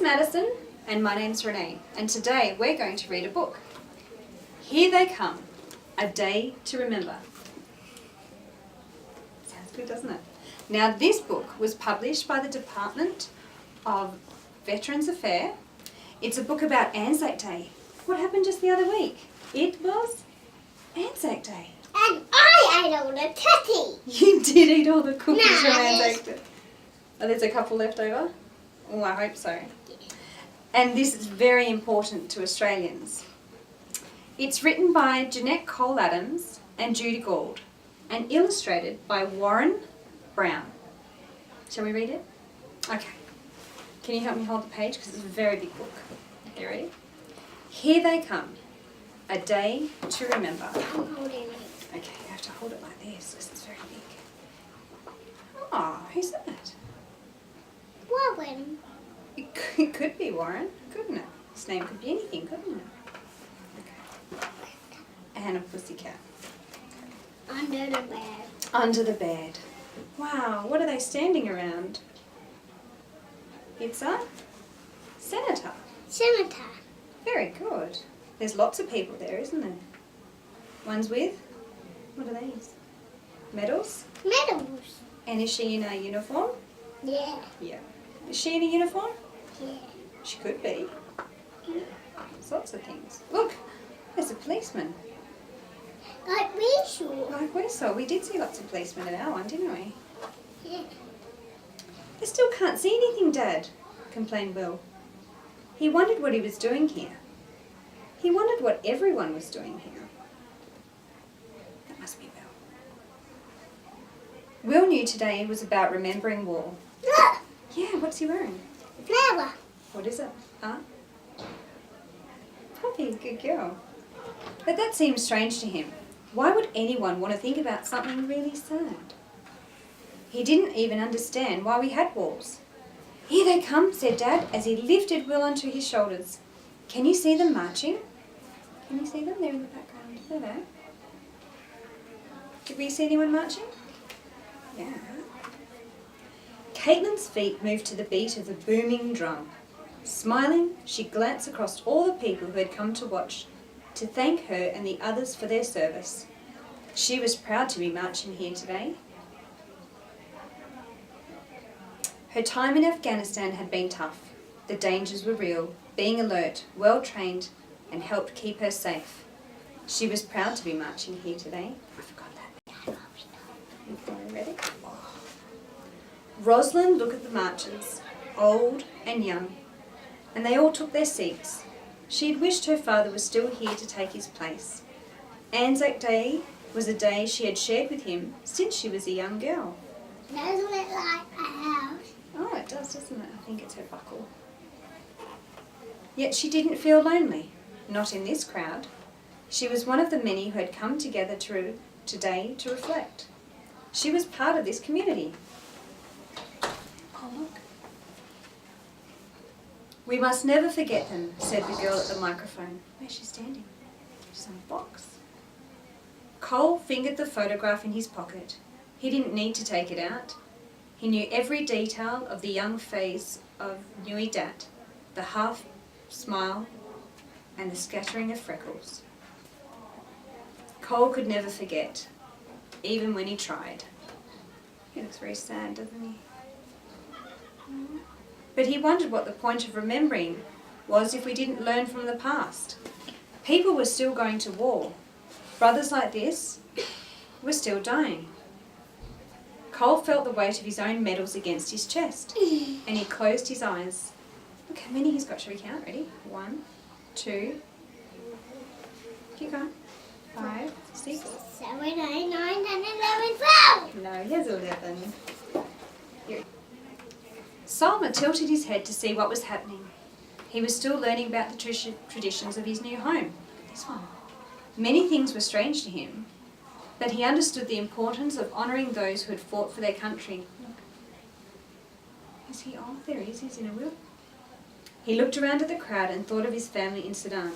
Madison, and my name's Renee, and today we're going to read a book. Here They Come, A Day to Remember. Sounds good, doesn't it? Now, this book was published by the Department of Veterans Affairs. It's a book about ANZAC Day. What happened just the other week? It was ANZAC Day. And I ate all the cookies. You did eat all the cookies No, from ANZAC Day. Oh, there's a couple left over? Oh, I hope so. And this is very important to Australians. It's written by Jennet and Judy Gauld and illustrated by Warren Brown. Shall we read it? Okay. Can you help me hold the page? Because it's a very big book. You ready? Here They Come, A Day to Remember. I'm holding it. Okay, you have to hold it like this because it's very big. Oh, who's that? Warren. It could be Warren, couldn't it? His name could be anything, couldn't it? Okay. And a pussycat. Under the bed. Under the bed. Wow, what are they standing around? It's a senator. Senator. Very good. There's lots of people there, isn't there? One's with, what are these? Medals? Medals. And is she in a uniform? Yeah. Yeah. Is she in a uniform? Yeah. She could be. There's lots of things. Look, there's a policeman. Like we saw. Like we saw. We did see lots of policemen at our one, didn't we? Yeah. I still can't see anything, Dad, complained Will. He wondered what he was doing here. He wondered what everyone was doing here. That must be Will. Will knew today was about remembering war. Look. Yeah, what's he wearing? Flower. What is it? Huh? Poppy, good girl. But that seemed strange to him. Why would anyone want to think about something really sad? He didn't even understand why we had wars. Here they come, said Dad, as he lifted Will onto his shoulders. Can you see them marching? Can you see them? They're in the background. They're there. Did we see anyone marching? Yeah. Caitlin's feet moved to the beat of the booming drum. Smiling, she glanced across all the people who had come to watch, to thank her and the others for their service. She was proud to be marching here today. Her time in Afghanistan had been tough. The dangers were real, being alert, well-trained, and helped keep her safe. She was proud to be marching here today. I forgot that. Are you ready? Rosalind looked at the marchers, old and young, and they all took their seats. She had wished her father was still here to take his place. ANZAC Day was a day she had shared with him since she was a young girl. Doesn't it like a house? Oh, it does, doesn't it? I think it's her buckle. Yet she didn't feel lonely, not in this crowd. She was one of the many who had come together today to reflect. She was part of this community. Oh, look. We must never forget them, said the girl at the microphone. Where's she standing? She's on a box. Cole fingered the photograph in his pocket. He didn't need to take it out. He knew every detail of the young face of Nui Dat, the half smile and the scattering of freckles. Cole could never forget, even when he tried. He looks very sad, doesn't he? But he wondered what the point of remembering was if we didn't learn from the past. People were still going to war. Brothers like this were still dying. Cole felt the weight of his own medals against his chest, and he closed his eyes. Look how many he's got. Shall we count? Ready? 1, 2, keep going. 5, 6, 7, 8, 9, 10, 11, 12. No, he has 11. Here. Solomon tilted his head to see what was happening. He was still learning about the traditions of his new home. This one. Many things were strange to him, but he understood the importance of honouring those who had fought for their country. Look. Is he? Oh, there he is. He's in a wheel. He looked around at the crowd and thought of his family in Sudan.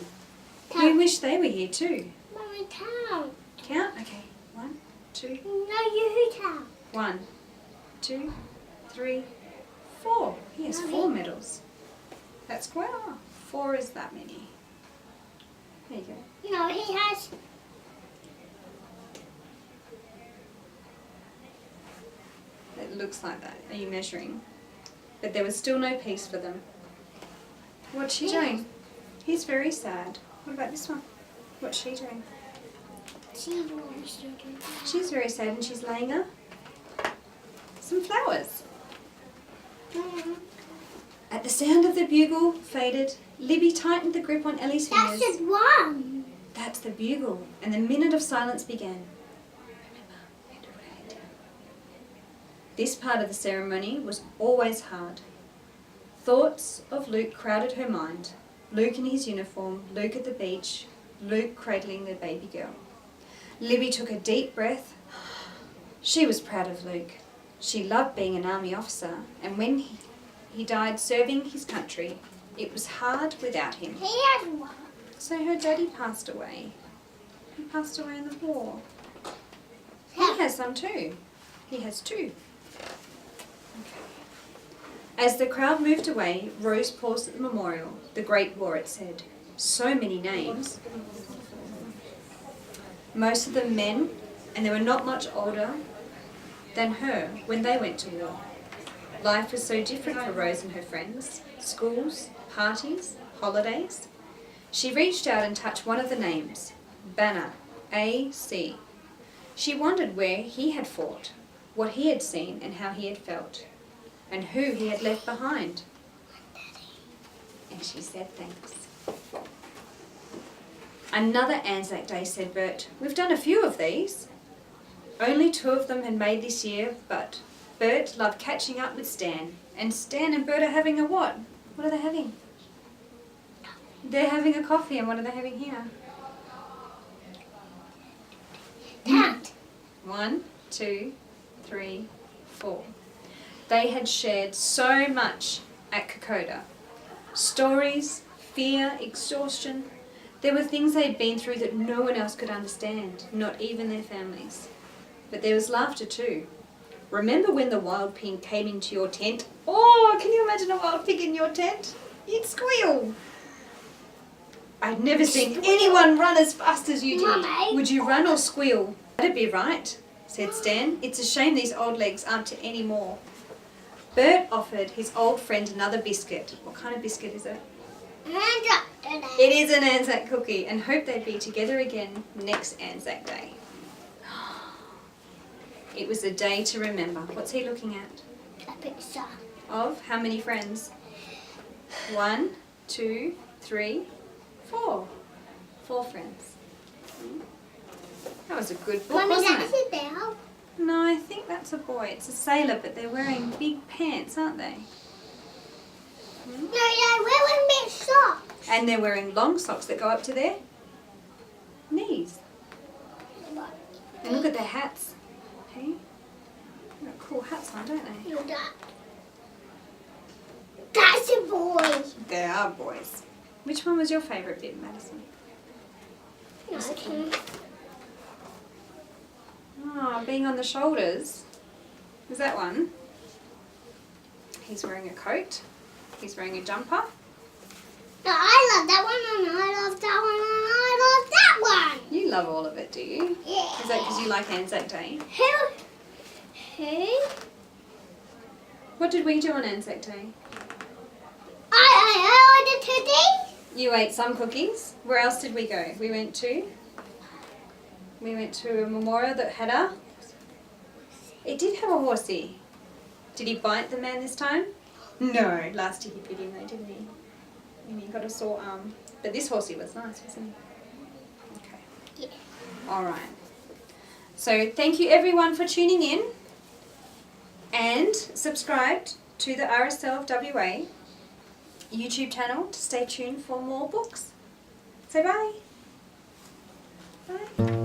He wished they were here too. Mommy, count. Count? Okay. 1, 2. No, you count. 1, 2, 3, 4. He has 4 medals. That's square. 4 is that many. There you go. No, he has. It looks like that. Are you measuring? But there was still no peace for them. What's she doing? He's very sad. What about this one? What's she doing? She's very sad and she's laying her some flowers. At the sound of the bugle faded, Libby tightened the grip on Ellie's fingers. That's just one. That's the bugle, and the minute of silence began. This part of the ceremony was always hard. Thoughts of Luke crowded her mind. Luke in his uniform, Luke at the beach, Luke cradling the baby girl. Libby took a deep breath. She was proud of Luke. She loved being an army officer, and when he died serving his country, it was hard without him. He has one. So her daddy passed away. He passed away in the war. He has some too. He has 2. As the crowd moved away, Rose paused at the memorial. The Great War, it said. So many names. Most of them men, and they were not much older than her when they went to war. Life was so different for Rose and her friends. Schools, parties, holidays. She reached out and touched one of the names. Banner, A.C. She wondered where he had fought, what he had seen and how he had felt, and who he had left behind. And she said thanks. Another ANZAC Day, said Bert. We've done a few of these. Only 2 of them had made this year, but Bert loved catching up with Stan. And Stan and Bert are having a what? What are they having? They're having a coffee, and what are they having here? Count. 1, 2, 3, 4. They had shared so much at Kokoda. Stories, fear, exhaustion. There were things they'd been through that no one else could understand, not even their families. But there was laughter too. Remember when the wild pig came into your tent? Oh, can you imagine a wild pig in your tent? You'd squeal. I'd never seen anyone run as fast as you did. Mummy. Would you run or squeal? That'd be right, said Stan. It's a shame these old legs aren't to any more. Bert offered his old friend another biscuit. What kind of biscuit is it? It is an ANZAC cookie, and hoped they'd be together again next ANZAC Day. It was a day to remember. What's he looking at? A picture. Of how many friends? 1, 2, 3, 4. 4 friends. That was a good book, Mummy, wasn't that's it? a bell. No, I think that's a boy. It's a sailor, but they're wearing big pants, aren't they? No, they're wearing big socks. And they're wearing long socks that go up to their knees. And look at their hats. Hey? They've got cool hats on, don't they? Look at that. That's a boy. They are boys. Which one was your favourite bit, Madison? No, Oh, being on the shoulders. Was that one? He's wearing a coat. He's wearing a jumper. No, I love that one, and I love that one, and I love that one. You love all of it, do you? Yeah. Is that because you like ANZAC Day? Who? What did we do on ANZAC Day? I ordered today. You ate some cookies. Where else did we go? We went to a memorial that had a... It did have a horsey. Did he bite the man this time? No, last year he bit him though, didn't he? And he got a sore arm. But this horsey was nice, wasn't he? Okay. Yeah. All right. So thank you everyone for tuning in, and subscribe to the RSL of WA YouTube channel to stay tuned for more books. Say bye. Bye.